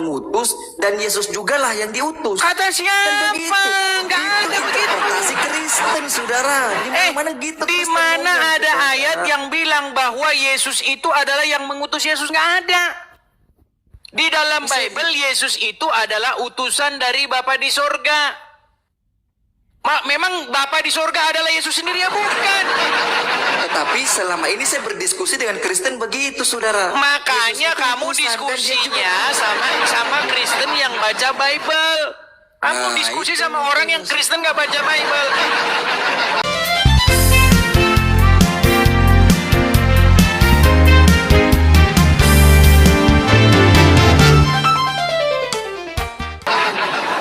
mengutus dan Yesus jugalah yang diutus. Kata Kan siapa? begitu. Nggak ada begitu. Interpretasi Kristen, saudara. Di mana gitu? Di Kristen mana ngomong, ada saudara? ayat yang bilang bahwa Yesus itu adalah yang mengutus Yesus? Nggak ada. Di dalam Bible, Yesus itu adalah utusan dari Bapa di sorga. Memang Bapa di sorga adalah Yesus sendiri ya? Bukan. Tetapi selama ini saya berdiskusi dengan Kristen begitu, saudara. Makanya Yesus itu kamu utusan, dan dia diskusinya juga- sama Kristen yang baca Bible. Kamu Nah, diskusi itu sama orang yang maksud- Kristen nggak baca Bible.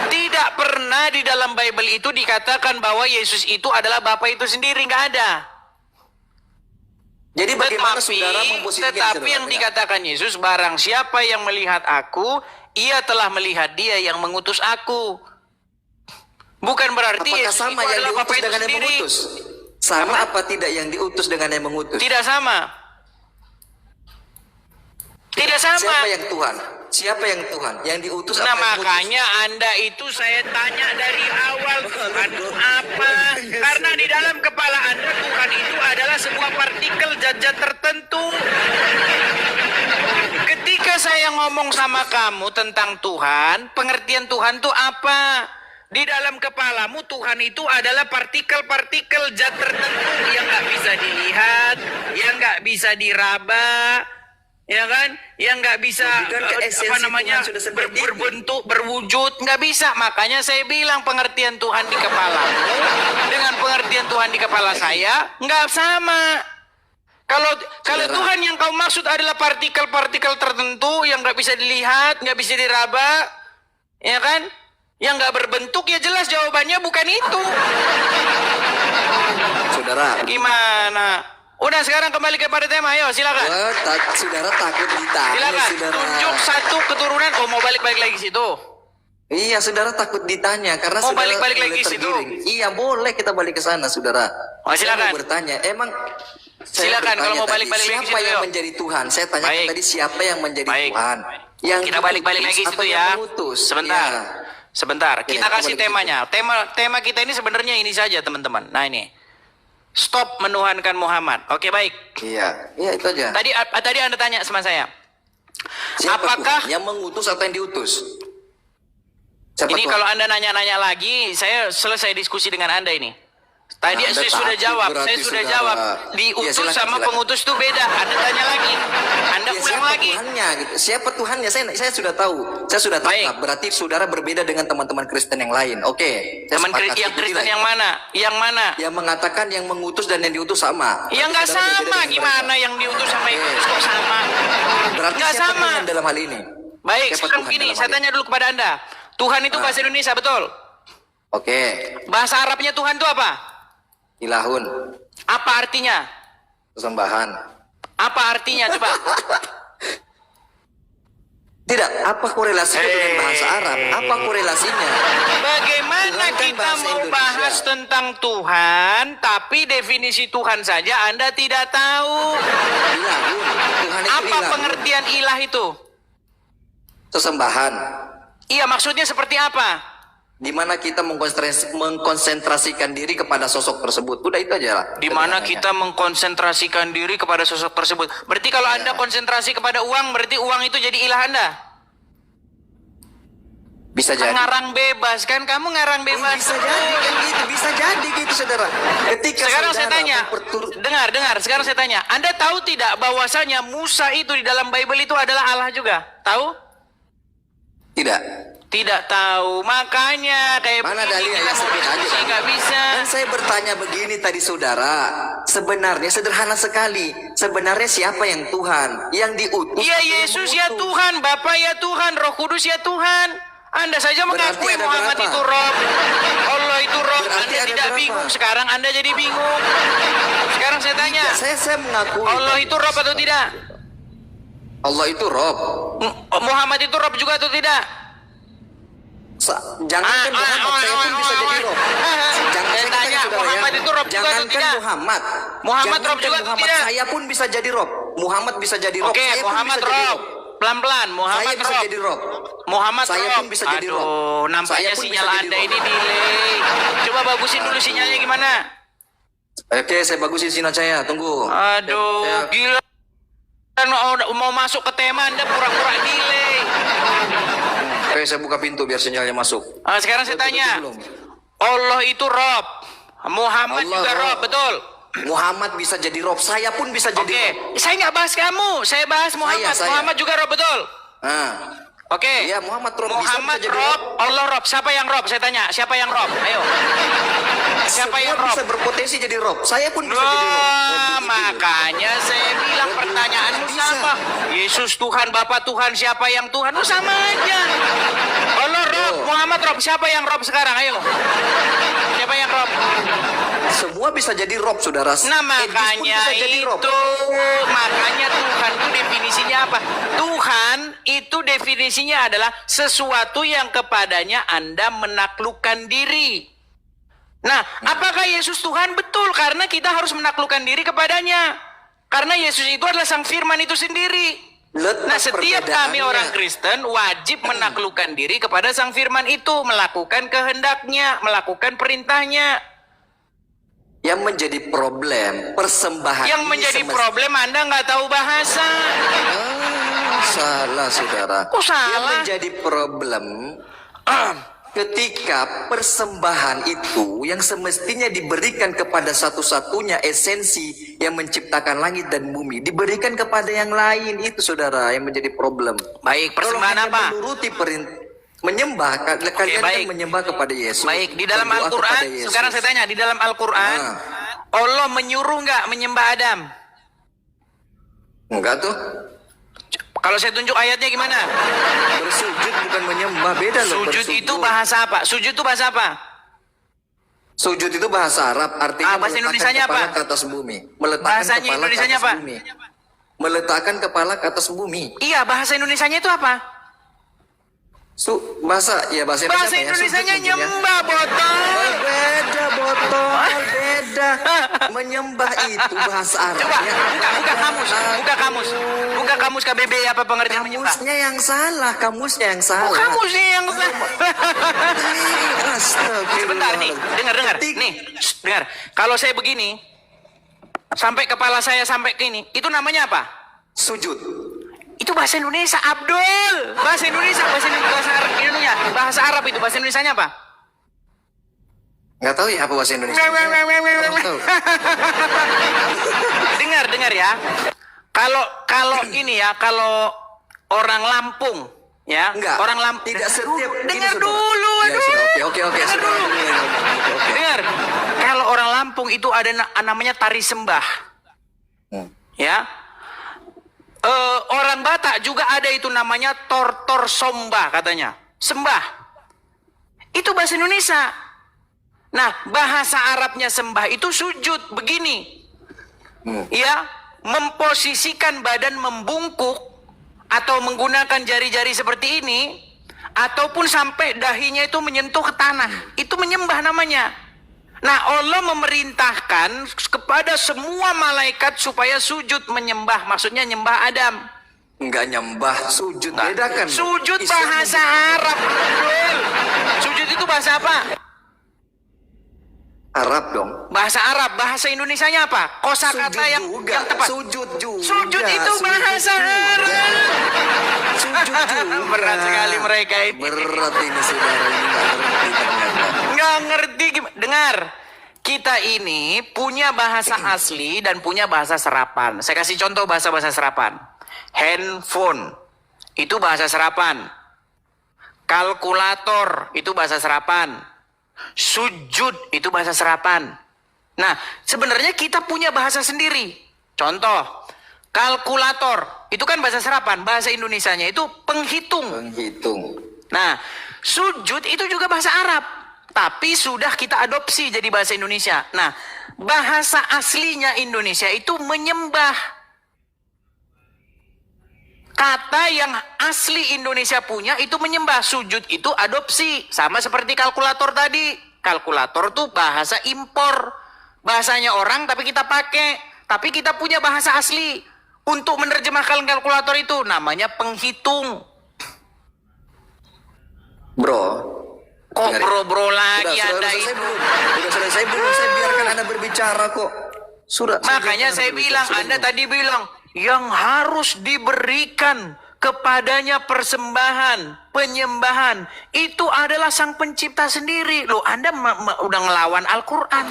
Tidak pernah di dalam Bible itu dikatakan bahwa Yesus itu adalah Bapa itu sendiri, nggak ada. Jadi bagaimana saudara memposisikan Tetapi yang dikatakan Yesus, barang siapa yang melihat aku, ia telah melihat dia yang mengutus aku. Bukan berarti Apakah Yesus sama itu yang adalah Bapa diutus itu dengan yang sendiri. mengutus? Sama apa tidak yang diutus dengan yang mengutus? Tidak sama. Tidak sama. Siapa yang Tuhan? Siapa yang Tuhan? Yang diutus Nah apa yang mengutus? makanya Anda itu saya tanya dari awal, Tuhan itu apa? Karena di dalam kepala Anda Tuhan itu adalah sebuah partikel zat-zat tertentu. Ketika saya ngomong sama kamu tentang Tuhan, pengertian Tuhan itu apa? Di dalam kepalamu Tuhan itu adalah partikel-partikel zat tertentu yang nggak bisa dilihat, yang nggak bisa diraba, ya kan? Yang nggak bisa apa namanya berbentuk, berwujud, nggak bisa. Makanya saya bilang pengertian Tuhan di kepalamu dengan pengertian Tuhan di kepala saya nggak sama. Kalau Tuhan yang kau maksud adalah partikel-partikel tertentu yang nggak bisa dilihat, nggak bisa diraba, ya kan? Yang nggak berbentuk, ya jelas jawabannya bukan itu. Saudara. Gimana? Udah sekarang kembali kepada tema, ayo silakan. Saudara takut ditanya, Silakan, saudara. tunjuk satu keturunan. Oh, mau balik-balik lagi situ. Iya, saudara takut ditanya karena Mau saudara balik-balik boleh lagi situ? tergiring. Iya, boleh kita balik ke sana, saudara. Oh, silakan. Saya mau bertanya, Silakan, kalau mau tadi, balik-balik lagi siapa situ, yang yuk. menjadi Tuhan? Saya tanya Baik. tadi siapa yang menjadi Baik. Tuhan? Yang Kita balik-balik lagi diutus situ atau ya. yang mengutus? Sebentar. Iya. Sebentar, Oke, kita kasih kembali ke temanya. Tema kita ini sebenarnya ini saja, teman-teman. Nah, ini. Stop menuhankan Muhammad. Oke, baik. Iya, itu aja. Tadi Anda tanya sama saya. Siapa Apakah Tuhan? Yang mengutus atau yang diutus? Siapa ini Tuhan? kalau Anda nanya-nanya lagi, saya selesai diskusi dengan Anda ini. Tadi Nah, Anda saya sudah takut jawab, berarti, saya sudah saudara. jawab. Ya, Diutus silakan, sama silakan. pengutus itu beda. Anda tanya lagi. Anda Ya, ulang siapa lagi. Tuhannya gitu. Siapa Tuhannya? Saya sudah tahu. Saya sudah Baik. tangkap. Berarti saudara berbeda dengan teman-teman Kristen yang lain. Oke. Saya Teman sepakat. yang Itu Kristen tidak. yang mana? Yang mana? Yang mengatakan yang mengutus dan yang diutus sama. Ya nggak Saudara berbeda sama. dengan Gimana mereka. yang diutus sama yang diutus kok sama? Berarti Nggak siapa sama. Tuhan dalam hal ini? Baik, Siapa sekarang Tuhan gini, dalam saya hal tanya dulu kepada Anda. Tuhan itu bahasa Indonesia, betul? Oke. Bahasa Arabnya Tuhan itu apa? Ilahun. Apa artinya? Kesembahan. Apa artinya coba? Tidak. Apa korelasinya dengan bahasa Arab? Apa korelasinya? Bagaimana Tuhan kan kita bahasa mau Indonesia. bahas tentang Tuhan, tapi definisi Tuhan saja Anda tidak tahu. Ilahun. Tuhan itu Apa ilahun. pengertian ilah itu? Sesembahan. Iya, maksudnya seperti apa? Di mana kita mengkonsentrasikan diri kepada sosok tersebut. Udah itu aja lah. Di mana Sederhananya. kita mengkonsentrasikan diri kepada sosok tersebut. Berarti kalau Anda konsentrasi kepada uang, berarti uang itu jadi ilah Anda. Bisa jadi. Ngarang bebas kan? Kamu ngarang bebas. Bisa jadi kan gitu, bisa jadi gitu, saudara. Ketika Sekarang saya saudara tanya, dengar. Sekarang saya tanya, Anda tahu tidak bahwasanya Musa itu di dalam Bible itu adalah Allah juga? Tahu? Tidak. Tidak tahu. Makanya kayak Mana begini dalilnya? kita Ya, mau sebut aja. diskusi nggak bisa. Dan saya bertanya begini tadi, saudara. Sebenarnya sederhana sekali. Sebenarnya siapa yang Tuhan? Yang diutus? Ya atau yang Yesus ya mengutus? Tuhan, Bapa ya Tuhan, Roh Kudus ya Tuhan. Anda saja Berarti mengakui ada Muhammad berapa? itu Rob, Allah itu Rob. Berarti Anda ada tidak berapa? bingung. Sekarang Anda jadi bingung. Sekarang saya tanya, Ya, saya mengakui. Allah itu Rob atau tidak? Allah itu Rob. Muhammad itu Rob juga atau tidak? Jangankan Muhammad, saya pun bisa jadi Rob. Saya tanya, Muhammad itu Rob juga atau Jangankan tidak? Muhammad. Muhammad Rob Jangankan juga atau Muhammad, tidak? saya pun bisa jadi Rob. Muhammad bisa jadi Rob. Oke, saya pun Muhammad bisa jadi Rob. Pelan-pelan, Muhammad Saya bisa Rob. jadi Rob. Muhammad Saya Rob. pun bisa jadi Rob. Aduh, nampaknya Saya pun sinyal bisa jadi Anda Rob. ini delay. Coba bagusin dulu sinyalnya gimana? Oke, saya bagusin sinyal saya. Tunggu. Aduh, Saya- gila. Kan mau masuk ke tema Anda pura-pura delay. Oke, saya buka pintu biar sinyalnya masuk. Sekarang saya Betul, tanya. belum? Allah itu Rob. Muhammad Allah juga Rob, Rob. betul? Muhammad bisa jadi Rob. Saya pun bisa Oke, jadi Rob. saya nggak bahas kamu. Saya bahas Muhammad. Saya. Muhammad juga Rob, betul? Nah, Oke. iya Muhammad Rob Muhammad bisa jadi Rob, Allah Rob. Siapa yang Rob? Saya tanya, siapa yang Rob? Ayo. Siapa Semua yang Rob? bisa berpotensi jadi Rob. Saya pun bisa jadi Rob. Wah, makanya saya bilang pertanyaanmu Bisa. sama. Yesus Tuhan, Bapa Tuhan, siapa yang Tuhan? Oh, sama aja. Allah Rob, Oh. Muhammad Rob. Siapa yang Rob sekarang? Ayo. Siapa yang Rob? Semua bisa jadi Rob, saudara. Nah, Edis pun makanya bisa jadi Rob. itu. Makanya Tuhan itu definisinya apa? Tuhan itu definisinya adalah sesuatu yang kepadanya Anda menaklukkan diri. Nah, apakah Yesus Tuhan? Betul, karena kita harus menaklukkan diri kepadanya. Karena Yesus itu adalah Sang Firman itu sendiri. Letak Nah, setiap kami perbedaannya. orang Kristen wajib menaklukkan diri kepada Sang Firman itu, melakukan kehendaknya, melakukan perintahnya. Yang menjadi problem persembahan. Yang ini menjadi semestinya- problem Anda nggak tahu bahasa. Salah, saudara. Kok salah? Yang menjadi problem ketika persembahan itu yang semestinya diberikan kepada satu-satunya esensi yang menciptakan langit dan bumi diberikan kepada yang lain, itu saudara yang menjadi problem. Baik, Kalau persembahan hanya apa? menuruti menyembah, kalian baik. kan menyembah kepada Yesus. Baik, di dalam berdoa Al-Quran, kepada Yesus. sekarang saya tanya, di dalam Al-Quran, Nah. Allah menyuruh nggak menyembah Adam? Enggak tuh. Kalau saya tunjuk ayatnya gimana? Bersujud bukan menyembah, beda loh. Sujud bersujud. itu bahasa apa? Sujud itu bahasa apa? Sujud itu bahasa Arab, artinya bahasa meletakkan Indonesianya kepala apa? ke atas bumi. Meletakkan Bahasanya kepala ke Indonesianya atas apa? bumi. Meletakkan kepala ke atas bumi. Iya, bahasa Indonesianya itu apa? Bahasa Bahasa apa ya? Indonesianya Sujud tentunya. nyembah, botol. Beda botol, beda. Menyembah itu bahasa Arab. Coba, buka kamus, buka kamus KBB apa pengertian menyembah? Kamusnya yang salah, kamusnya yang salah. Kamusnya yang salah. Astagfirullah. Sebentar nih, dengar. Nih, dengar. Kalau saya begini, sampai kepala saya sampai ke ini, itu namanya apa? Sujud. Itu bahasa Indonesia, Abdul. Bahasa Indonesia, bahasa Arab itu bahasa Indonesianya apa? Nggak tahu ya apa bahasa Indonesia. Nggak tahu. Dengar ya. Kalau ini ya, kalau orang Lampung, ya, Enggak. orang Lampung. Tidak setiap. Dengar Ini, saudara. dulu, Ya, aduh. sudah, oke. Dengar Sudah. dulu. Oke. Dengar. Kalau orang Lampung itu ada namanya tari sembah, ya. Orang Batak juga ada itu namanya tortor somba katanya. Sembah. Itu bahasa Indonesia. Nah, bahasa Arabnya sembah itu sujud begini. Ya, memposisikan badan membungkuk atau menggunakan jari-jari seperti ini ataupun sampai dahinya itu menyentuh ke tanah. Itu menyembah namanya. Nah, Allah memerintahkan kepada semua malaikat supaya sujud menyembah. Maksudnya nyembah Adam. Enggak nyembah, sujud. Nah, Bedakan. sujud Islam bahasa Arab. Betul. Sujud itu bahasa apa? Arab dong. Bahasa Arab. Bahasa Indonesianya apa? Kosakata yang tepat. Sujud juga. Sujud itu bahasa Arab. Sujud juga. Berat sekali mereka ini. Berat ini saudara, ini nggak ngerti ternyata. Nggak ngerti gimana. Dengar. Kita ini punya bahasa asli dan punya bahasa serapan. Saya kasih contoh bahasa-bahasa serapan. Handphone. Itu bahasa serapan. Kalkulator. Itu bahasa serapan. Sujud. Itu bahasa serapan. Nah, sebenarnya kita punya bahasa sendiri. Contoh. Kalkulator. Itu kan bahasa serapan. Bahasa Indonesianya itu penghitung. Menghitung. Nah, sujud itu juga bahasa Arab. Tapi sudah kita adopsi jadi bahasa Indonesia. Nah, bahasa aslinya Indonesia itu menyembah. Kata yang asli Indonesia punya itu menyembah. Sujud itu adopsi. Sama seperti kalkulator tadi. Kalkulator tuh bahasa impor. Bahasanya orang tapi kita pakai. Tapi kita punya bahasa asli. Untuk menerjemahkan kalkulator itu namanya penghitung. Bro. Kok dengar ya. bro-bro lagi Anda selesai itu? belum? Sudah selesai belum? Saya biarkan Anda berbicara kok. Sudah. Makanya biarkan saya Anda bilang, berbicara. Anda tadi bilang, yang harus diberikan kepadanya persembahan, penyembahan, itu adalah sang pencipta sendiri. Loh, Anda udah ngelawan Al-Quran.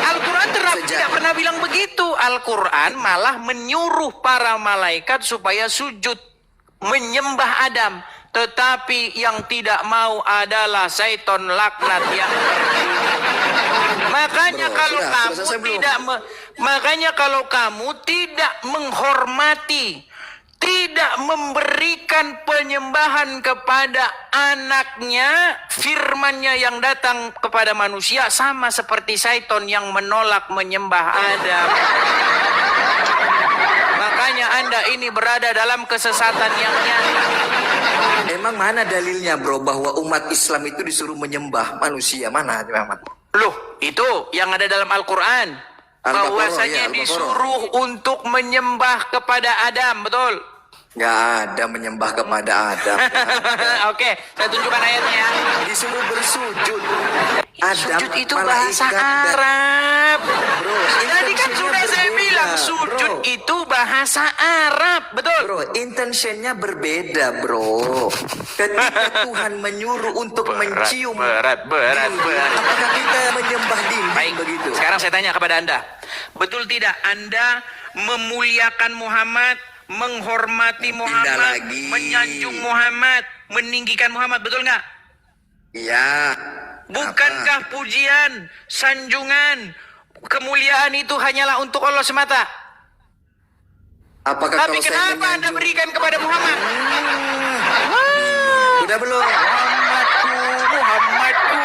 Al-Quran tidak pernah bilang begitu. Al-Quran malah menyuruh para malaikat supaya sujud, menyembah Adam. Tetapi yang tidak mau adalah syaitan laknat yang makanya Bro, kalau sudah, kamu selesai belum? makanya kalau kamu tidak menghormati, tidak memberikan penyembahan kepada anaknya, firmannya yang datang kepada manusia sama seperti syaitan yang menolak menyembah Adam. Makanya Anda ini berada dalam kesesatan yang nyata. Emang mana dalilnya bro bahwa umat Islam itu disuruh menyembah manusia? Mana Muhammad? Loh, itu yang ada dalam Al-Quran. Al-Baqarah, Bahwasanya ya, Al-Baqarah. disuruh untuk menyembah kepada Adam, betul? Nggak ada menyembah kepada Adam. Oke, saya tunjukkan ayatnya. Disuruh bersujud. Adam, Sujud itu malaikat, bahasa dan- Arab. Bro, Tadi kan intensinya sudah saya berbeda, bilang sujud bro. itu bahasa Arab, betul? Bro, intentionnya berbeda, bro. Ketika Tuhan menyuruh untuk mencium berat. apakah kita menyembah dinding Baik, begitu? sekarang saya tanya kepada Anda. Betul tidak Anda memuliakan Muhammad, menghormati Muhammad, lagi. menyanjung Muhammad, meninggikan Muhammad, betul nggak? Iya. Bukankah pujian, sanjungan, kemuliaan itu hanyalah untuk Allah semata? Apakah Tapi kalau saya kenapa Anda menyanjung- berikan kepada Muhammad? Udah belum? Muhammadku,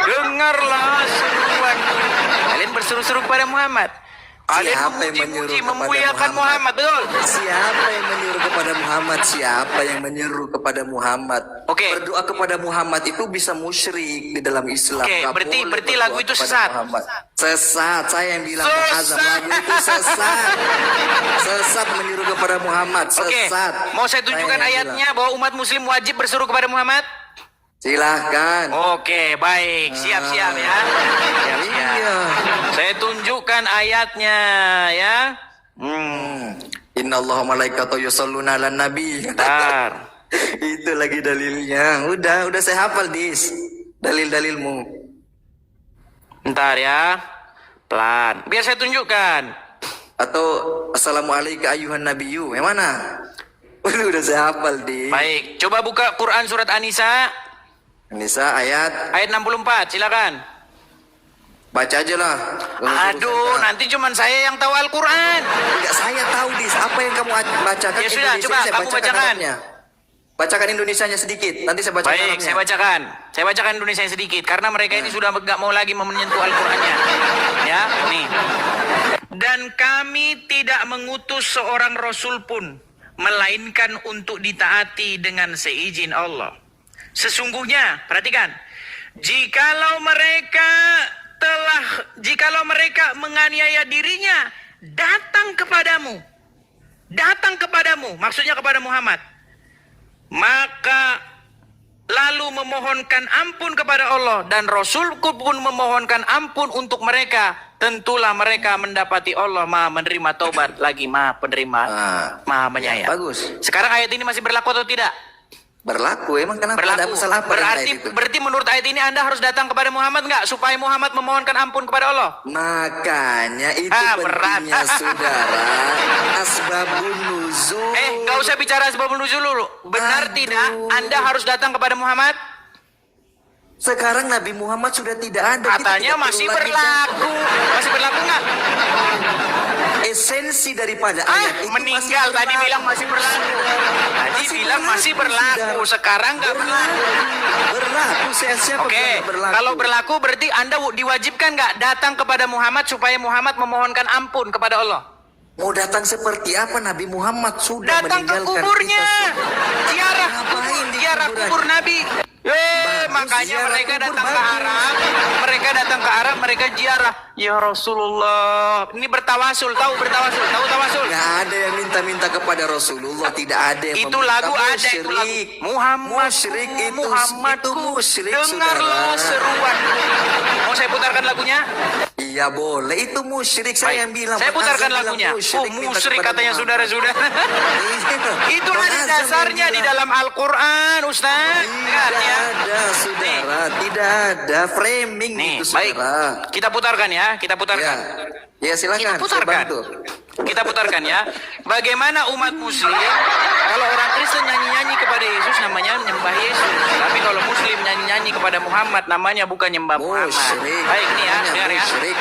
dengarlah seruanku. Kalian berseru-seru kepada Muhammad. Kalian Siapa yang menyuruh memuji-muji, kepada memuliakan Muhammad, betul? Siapa yang menyuruh kepada Muhammad? Siapa yang menyuruh kepada Muhammad? Oke. Berdoa kepada Muhammad itu bisa musyrik di dalam Islam. Oke, Nggak berarti boleh berdoa lagu itu kepada sesat. Muhammad. Sesat. Saya yang bilang Bang Azam, Sesat. lagu itu sesat. Sesat menyuruh kepada Muhammad. Oke, Sesat. mau saya tunjukkan yang ayatnya bahwa umat muslim wajib berseru kepada Muhammad? Silahkan. Oke, baik. Siap-siap ya. Siap-siap. Iya. Saya tunjukkan ayatnya ya. Inna Allah malaikatu yusalluna ala nabi. Bentar. Itu lagi dalilnya. Udah saya hafal dis. Dalil-dalilmu. Bentar ya. Pelan. Biar saya tunjukkan. Atau assalamualaikum ayuhan nabiyyu. Yang mana? Udah saya hafal dis. Baik, coba buka Quran surat An-Nisa Nisa ayat ayat 64, silakan. baca aja lah. Aduh, nanti cuman saya yang tahu Al-Quran. Enggak, saya tahu dis. Apa yang kamu bacakan? Ya sudah, Indonesia, coba saya kamu bacakan. Arabnya. Bacakan Indonesianya sedikit. Nanti saya bacakan Baik, Arabnya. saya bacakan. Saya bacakan Indonesia sedikit karena mereka ini sudah nggak mau lagi menyentuh Al-Qur'annya. Ya, nih. Dan kami tidak mengutus seorang rasul pun melainkan untuk ditaati dengan seizin Allah. Sesungguhnya, perhatikan, jikalau mereka menganiaya dirinya, datang kepadamu, maksudnya kepada Muhammad, maka lalu memohonkan ampun kepada Allah dan Rasulku pun memohonkan ampun untuk mereka, tentulah mereka mendapati Allah Maha menerima taubat lagi Maha penerima, Maha menyayang. Bagus. Sekarang ayat ini masih berlaku atau tidak? Berlaku. Emang kenapa ada Berlaku. masalah apa dengan ayat itu? Berarti menurut ayat ini Anda harus datang kepada Muhammad nggak supaya Muhammad memohonkan ampun kepada Allah? Makanya itu Berat. pentingnya saudara asbabun nuzul. Nggak usah bicara sebabul nuzul dulu. Benar Aduh. tidak? Anda harus datang kepada Muhammad? Sekarang Nabi Muhammad sudah tidak ada. Kita Katanya tidak masih perlu lagi berlaku. Masih berlaku nggak? esensi daripada ayat itu Meninggal masih tadi berlaku. bilang masih berlaku. Tadi bilang masih berlaku. sudah. Sekarang nggak berlaku. Berlaku. Siapa Oke, bilang berlaku? kalau berlaku berarti Anda diwajibkan nggak datang kepada Muhammad supaya Muhammad memohonkan ampun kepada Allah? Mau datang seperti apa Nabi Muhammad sudah Datang ke meninggalkan kuburnya. kita. Ziarah Ngapain di ziarah kuburan? kubur Nabi. makanya ziarah mereka kubur datang ke bagus. Arab. Mereka datang ke Arab, mereka ziarah. Ya Rasulullah. Ini bertawasul, tahu bertawasul, tahu tawasul. Nggak ada yang minta-minta kepada Rasulullah, tidak ada yang Itu meminta. lagu ada, itu lagu. Musyrik. Muhammad, Musyrik itu, Muhammadku, itu musyrik, dengarlah saudara. seruan. Mau saya putarkan lagunya? Iya boleh, itu musyrik. Saya Baik. yang bilang. Saya Bang putarkan Azam bilang lagunya. minta Musyrik kepada katanya Muhammad. saudara-saudara. Itu Bang ada Azam dasarnya yang di bilang. dalam Al-Quran, Ustaz. Lihat Tidak ya. ada, saudara. Tidak ada framing Nih, itu, baik. saudara. Kita putarkan ya, kita putarkan. Ya silakan. Kita saya putarkan. bantu. Kita putarkan ya. Bagaimana umat muslim, kalau orang Kristen nyanyi-nyanyi kepada Yesus namanya nyembah Yesus. Tapi kalau muslim nyanyi-nyanyi kepada Muhammad namanya bukan nyembah Muhammad. Musyrik. Baik nih ya, dengar ya. Musyrik.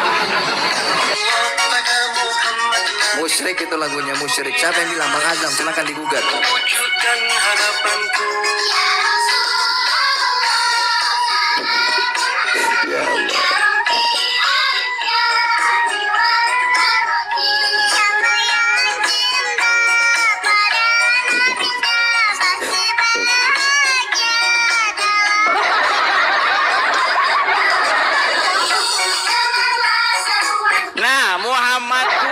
Musyrik itu lagunya musyrik. Siapa yang bilang? Bang Azam, silakan digugat. Wujudkan harapanku. Ya Allah. Nah, Muhammadku,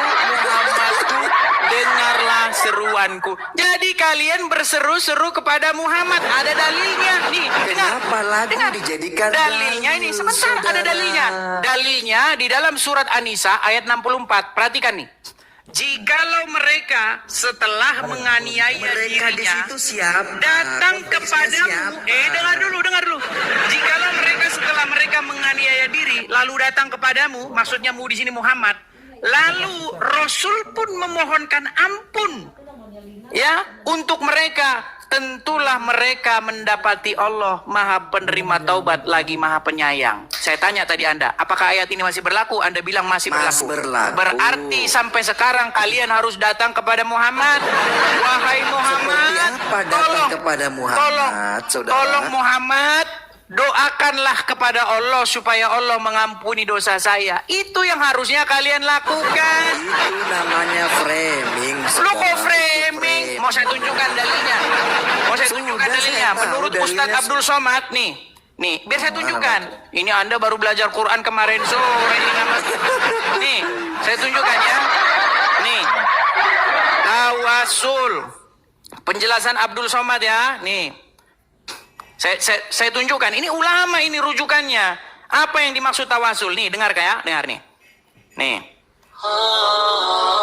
dengarlah seruanku. Jadi kalian berseru-seru kepada Muhammad. Ada dalilnya. Nih, dengar. Kenapa lagu Dengar. dijadikan Dalilnya ini, dalil, sebentar, ada saudara? dalilnya. Dalilnya di dalam surat An-Nisa ayat 64. Perhatikan nih. Jikalau mereka setelah menganiaya Mereka di dirinya situ siapa? datang Konteksnya kepadamu, siapa? dengar dulu. Jikalau mereka setelah mereka menganiaya diri lalu datang kepadamu, maksudnya mu di sini Muhammad, lalu Rasul pun memohonkan ampun, ya, untuk mereka, tentulah mereka mendapati Allah Maha Penerima Taubat lagi Maha Penyayang. Saya tanya tadi Anda, apakah ayat ini masih berlaku? Anda bilang masih Masih berlaku. Berarti sampai sekarang kalian harus datang kepada Muhammad. Wahai Muhammad, Seperti apa datang kepada Muhammad, saudara? tolong Muhammad, doakanlah kepada Allah supaya Allah mengampuni dosa saya. Itu yang harusnya kalian lakukan. Itu namanya framing. Lu saudara. kok Itu framing? Mau saya tunjukkan dalilnya. Sudah, Dalilnya. saya tahu Menurut dalilnya. Ustadz Abdul Somad nih. Nih, biar saya tunjukkan. Ini Anda baru belajar Quran kemarin sore ini nama. Nih, saya tunjukkan ya. Nih. Tawasul. Penjelasan Abdul Somad ya. Nih. Saya tunjukkan. Ini ulama ini rujukannya. Apa yang dimaksud tawasul? Nih, dengar kayak, dengar nih. Nih.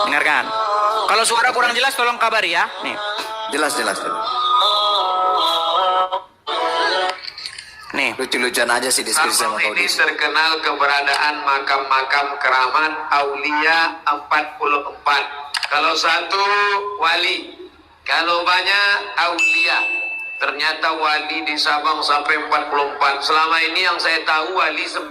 Dengarkan. Kalau suara kurang jelas tolong kabari ya. Nih. Jelas. Nih. Lucu-lucuan aja sih diskusi sama kau. Ini terkenal keberadaan makam-makam keramat aulia 44. Kalau satu wali, kalau banyak aulia. Ternyata wali di Sabang sampai 44. Selama ini yang saya tahu wali 9.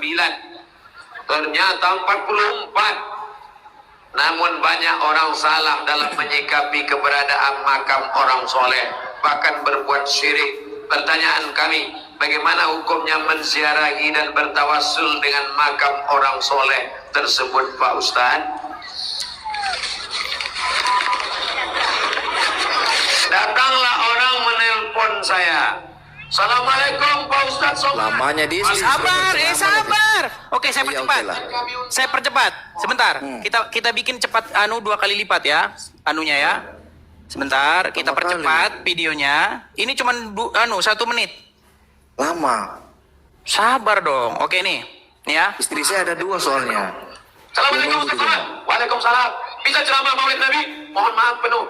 Ternyata 44. Namun banyak orang salah dalam menyikapi keberadaan makam orang soleh, bahkan berbuat syirik. Pertanyaan kami, bagaimana hukumnya menziarahi dan bertawassul dengan makam orang soleh tersebut, Pak Ustadz? Datanglah orang menelpon saya. Assalamualaikum Pak Ustadz Somad. Lamanya di sini. Sabar. Oke, saya Iya, percepat. oke lah. Saya percepat. Sebentar. Kita bikin cepat 2 kali lipat ya. Anunya ya. Sebentar, kita Berapa kali? percepat videonya. Ini cuma 1 menit. Lama. Sabar dong. Oke nih. Nih ya. Istri saya ada 2 soalnya. Assalamualaikum Ustaz Somad. Waalaikumsalam. Bisa ceramah Maulid Nabi? Mohon maaf penuh.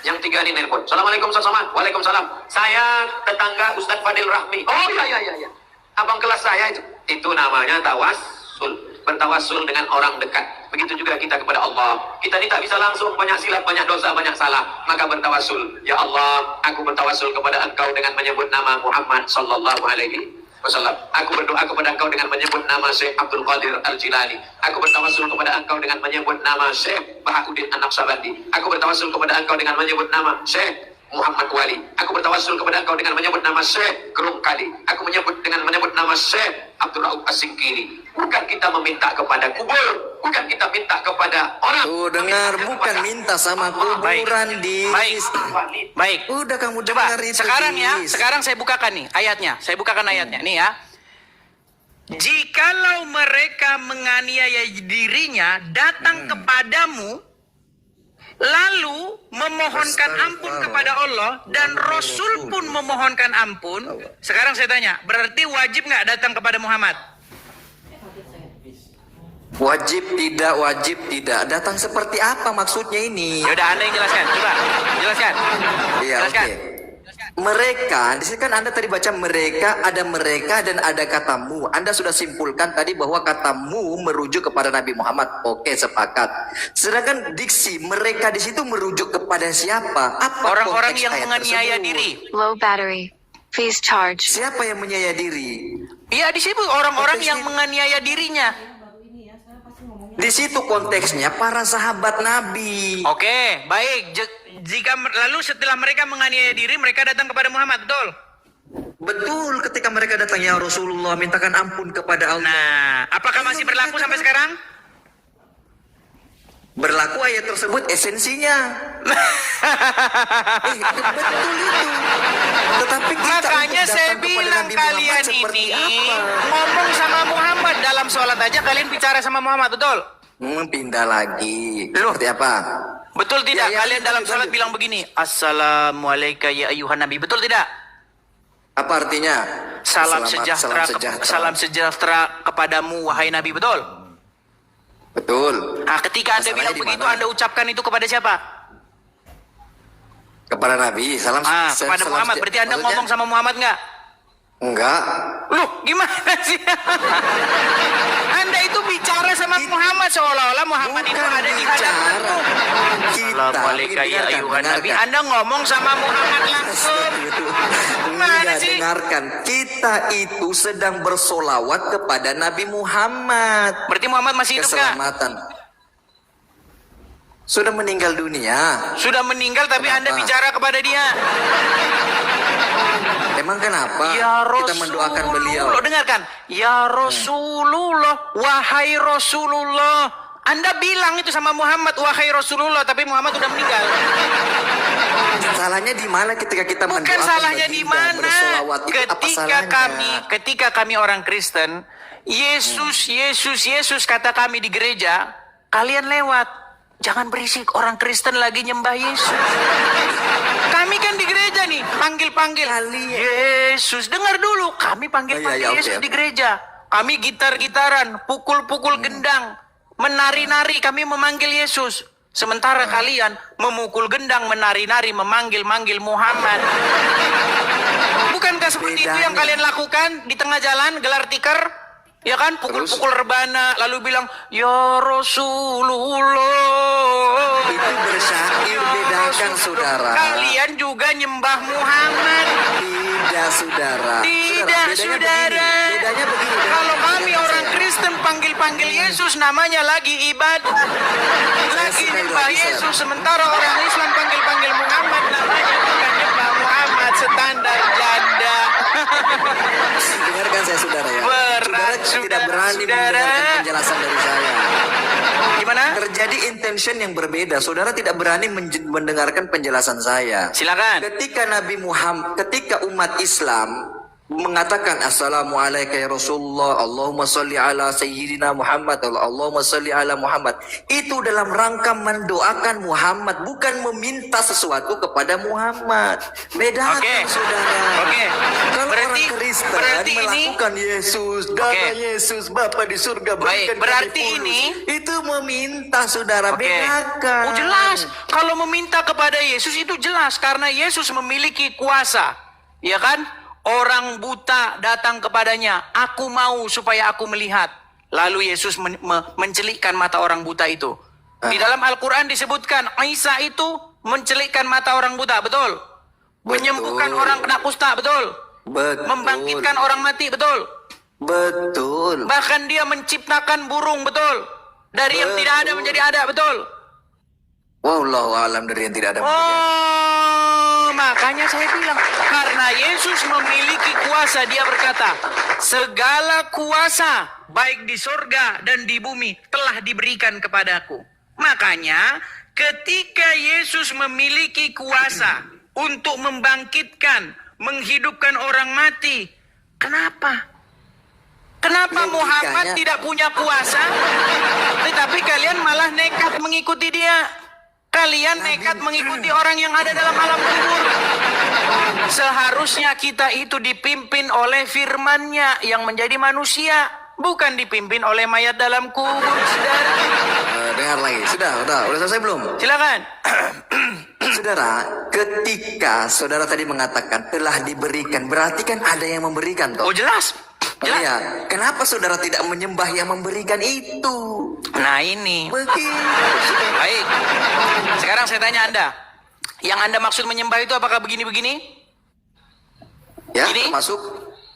Yang 3 ini nelpon. Assalamualaikum Ustaz Somad. Waalaikumsalam. Saya tetangga Ustaz Fadil Rahmi. Oh iya. Abang kelas saya itu. Itu namanya tawassul. Bertawassul dengan orang dekat. Begitu juga kita kepada Allah. Kita tidak bisa langsung, banyak silap, banyak dosa, banyak salah. Maka bertawassul. Ya Allah, aku bertawassul kepada Engkau dengan menyebut nama Muhammad sallallahu alaihi wasallam. Aku berdoa kepada Engkau dengan menyebut nama Syekh Abdul Qadir Al-Jilani. Aku bertawassul kepada Engkau dengan menyebut nama Syekh Bahaudin An-Naqsabandi. Aku bertawassul kepada Engkau dengan menyebut nama Syekh Muhammad Wali. Aku bertawassul kepada Engkau dengan menyebut nama Syekh Gerung Kali. Aku menyebut nama Syekh Abdul Rauf As-Singkiri. Bukan kita meminta kepada kubur, bukan kita minta kepada orang. Tuh dengar, bukan minta sama kuburan di. Baik. Udah kamu Coba dengar itu. sekarang ya, Dis. sekarang saya bukakan nih ayatnya. Saya bukakan ayatnya nih ya. Jikalau mereka menganiaya dirinya, datang kepadamu, lalu memohonkan ampun kepada Allah, dan Rasul pun memohonkan ampun. Sekarang saya tanya, berarti wajib nggak datang kepada Muhammad? Wajib tidak. Datang seperti apa maksudnya ini? Ya udah, Anda yang jelaskan. Coba, jelaskan. Iya, Jelaskan. oke. Mereka, di sini kan Anda tadi baca mereka dan ada katamu. Anda sudah simpulkan tadi bahwa katamu merujuk kepada Nabi Muhammad. Oke, sepakat. Sedangkan diksi mereka di situ merujuk kepada siapa? Apa Orang-orang konteks yang ayat menganiaya tersebut? diri. Low battery. Please charge. Siapa yang menganiaya diri? Iya, di situ orang-orang Konteks yang ini- menganiaya dirinya. Di situ konteksnya para sahabat Nabi. Oke, baik. Jika lalu setelah mereka menganiaya diri, mereka datang kepada Muhammad, betul? Betul, ketika mereka datang, ya Rasulullah, mintakan ampun kepada Allah. Nah, apakah masih berlaku sampai sekarang? Berlaku ayat tersebut esensinya. Betul itu. Tetapi kita Makanya untuk saya datang kepada bilang Nabi kalian Muhammad seperti ini apa? ngomong sama Muhammad dalam sholat aja kalian bicara sama Muhammad, betul? Pindah lagi. Loh. Seperti apa? Betul tidak? Ya, Kalian dalam sholat bilang begini, Assalamualaikum ya ayuhan Nabi, betul tidak? Apa artinya? Salam Selamat, salam sejahtera kepadamu wahai Nabi, betul? Betul. Nah, ketika Anda Masalahnya bilang di begitu, mana? Anda ucapkan itu kepada siapa? Kepada Nabi. Salam. Kepada salam Muhammad. seja- Berarti Anda maksudnya? ngomong sama Muhammad nggak? Enggak. Loh, gimana sih? Anda itu bicara sama Muhammad seolah-olah Muhammad itu Bukan ada di bicara. hadapanmu. Kita. Assalamualaikum ya Dengarkan, ayuhan Nabi. dengarkan. Anda ngomong sama Muhammad langsung. Gimana Enggak, sih? dengarkan. Kita itu sedang bersolawat kepada Nabi Muhammad. Berarti Muhammad masih hidup nggak? Keselamatan. Sudah meninggal dunia. Sudah meninggal tapi Anda Kenapa? bicara kepada dia. Emang kenapa Ya kita mendoakan beliau? Rasulullah, dengarkan. Ya Rasulullah, wahai Rasulullah. Anda bilang itu sama Muhammad, wahai Rasulullah, tapi Muhammad sudah meninggal. Salahnya di mana ketika kita Bukan mendoakan salahnya di baginda, mana. bersolawat? Itu apa salahnya? Ketika kami orang Kristen, Yesus kata kami di gereja, kalian lewat. Jangan berisik, orang Kristen lagi nyembah Yesus. Kami kan di gereja nih, panggil-panggil. Yesus, dengar dulu. Kami panggil-panggil Ya, Yesus oke. di gereja. Kami gitar-gitaran, pukul-pukul gendang. Menari-nari, kami memanggil Yesus. Sementara kalian memukul gendang, menari-nari, memanggil-manggil Muhammad. Bukankah seperti itu yang kalian lakukan di tengah jalan, gelar tikar? Ya kan, pukul-pukul rebana, lalu bilang, Ya Rasulullah. Itu bersyair, bedakan saudara. Kalian juga nyembah Muhammad. Tidak saudara. Tidak, saudara. Bedanya begini. Kalau kami Dengarkan orang saya. Kristen panggil-panggil Yesus, namanya lagi ibadah. Lagi sekali nyembah lagi, Yesus. Sementara orang Islam panggil-panggil Muhammad, namanya bukan nyembah Muhammad, standar janda. Dengarkan saya saudara ya. Berat, Saudara tidak berani saudara. mendengarkan penjelasan dari saya. Gimana? Terjadi intention yang berbeda. Saudara tidak berani mendengarkan penjelasan saya. Silakan. Ketika umat Islam mengatakan Assalamualaikum ya Rasulullah, Allahumma salli ala Sayyidina Muhammad, Allahumma salli ala Muhammad, itu dalam rangka mendoakan Muhammad, bukan meminta sesuatu kepada Muhammad. Bedakan Oke. saudara. Oke. Kalau Berarti- orang Kristen berarti ini- melakukan Yesus, darah Oke. Yesus, Bapa di surga, Baik, berikan kami berarti fulus. ini- itu meminta saudara. Oke. Bedakan. Oh, jelas. Kalau meminta kepada Yesus itu jelas karena Yesus memiliki kuasa. Ya kan? Orang buta datang kepadanya, aku mau supaya aku melihat. Lalu Yesus mencelikkan mata orang buta itu. Di dalam Al-Quran disebutkan Isa itu mencelikkan mata orang buta, betul? Menyembuhkan orang kena kusta, betul? Betul. Membangkitkan orang mati, betul? Betul. Bahkan dia menciptakan burung, betul? Dari yang tidak ada menjadi ada, betul? Wallahu alam, dari yang tidak ada. Oh, makanya saya bilang, karena Yesus memiliki kuasa, dia berkata, segala kuasa, baik di surga dan di bumi, telah diberikan kepadaku. Makanya, ketika Yesus memiliki kuasa untuk membangkitkan, menghidupkan orang mati, kenapa Kenapa Logikanya- Muhammad tidak punya kuasa, tetapi kalian malah nekat mengikuti dia? Kalian nekat mengikuti orang yang ada dalam alam kubur. Seharusnya kita itu dipimpin oleh firman-Nya yang menjadi manusia, bukan dipimpin oleh mayat dalam kubur, saudara. Dengar lagi. Udah selesai belum? Silakan. Saudara, ketika saudara tadi mengatakan telah diberikan, berarti kan ada yang memberikan toh. Oh jelas. Jelas. Iya. Kenapa saudara tidak menyembah yang memberikan itu? Nah ini. Begitu. Baik. Sekarang saya tanya Anda. Yang Anda maksud menyembah itu apakah begini-begini? Ya, Ini?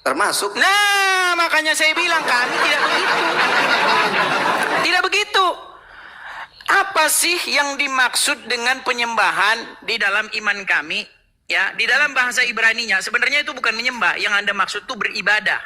termasuk. Nah, makanya saya bilang kami tidak begitu. Tidak begitu. Apa sih yang dimaksud dengan penyembahan di dalam iman kami? Ya, di dalam bahasa Ibraninya sebenarnya itu bukan menyembah. Yang Anda maksud itu beribadah.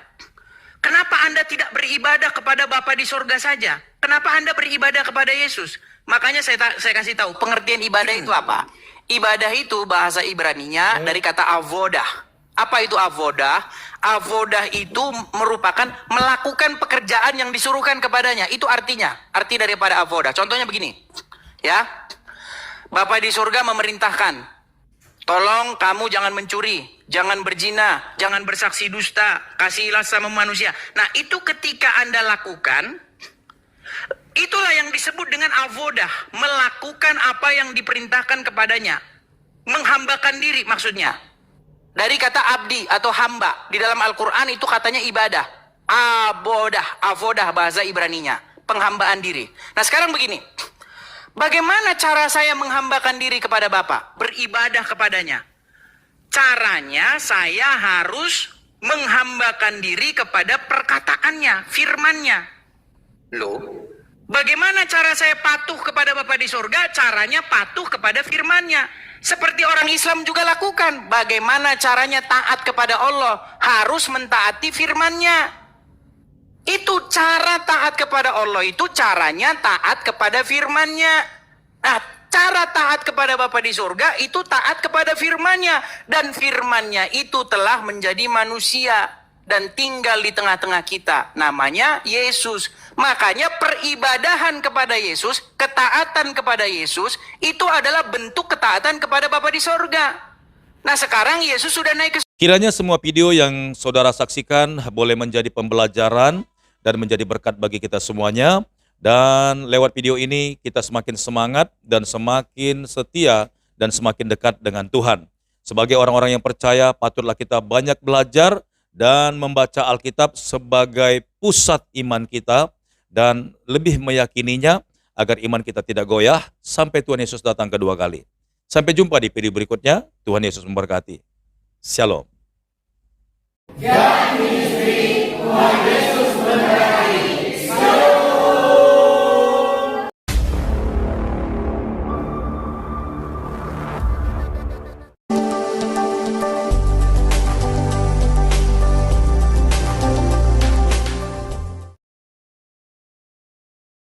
Kenapa Anda tidak beribadah kepada Bapa di sorga saja? Kenapa Anda beribadah kepada Yesus? Makanya saya kasih tahu pengertian ibadah itu apa. Ibadah itu bahasa Ibraninya dari kata avodah. Apa itu avodah? Avodah itu merupakan melakukan pekerjaan yang disuruhkan kepadanya. Itu artinya, arti daripada avodah. Contohnya begini, ya. Bapa di surga memerintahkan, tolong kamu jangan mencuri, jangan berzina, jangan bersaksi dusta, kasihilah sama manusia. Nah, itu ketika Anda lakukan, itulah yang disebut dengan avodah, melakukan apa yang diperintahkan kepadanya. Menghambakan diri maksudnya. Dari kata abdi atau hamba, di dalam Al-Quran itu katanya ibadah. Avodah bahasa Ibraninya, penghambaan diri. Nah sekarang begini, bagaimana cara saya menghambakan diri kepada Bapa? Beribadah kepadanya. Caranya saya harus menghambakan diri kepada perkataannya, firmannya. Loh, bagaimana cara saya patuh kepada Bapa di surga? Caranya patuh kepada firmannya. Seperti orang Islam juga lakukan. Bagaimana caranya taat kepada Allah? Harus mentaati firman-Nya. Itu cara taat kepada Allah, itu caranya taat kepada firman-Nya. Nah, cara taat kepada Bapa di surga itu taat kepada firman-Nya. Dan firman-Nya itu telah menjadi manusia dan tinggal di tengah-tengah kita. Namanya Yesus. Makanya peribadahan kepada Yesus, ketaatan kepada Yesus, itu adalah bentuk ketaatan kepada Bapa di sorga. Nah sekarang Yesus sudah naik ke... Kiranya semua video yang saudara saksikan boleh menjadi pembelajaran dan menjadi berkat bagi kita semuanya. Dan lewat video ini kita semakin semangat dan semakin setia dan semakin dekat dengan Tuhan. Sebagai orang-orang yang percaya, patutlah kita banyak belajar dan membaca Alkitab sebagai pusat iman kita dan lebih meyakininya agar iman kita tidak goyah sampai Tuhan Yesus datang kedua kali. Sampai jumpa di video berikutnya. Tuhan Yesus memberkati. Shalom.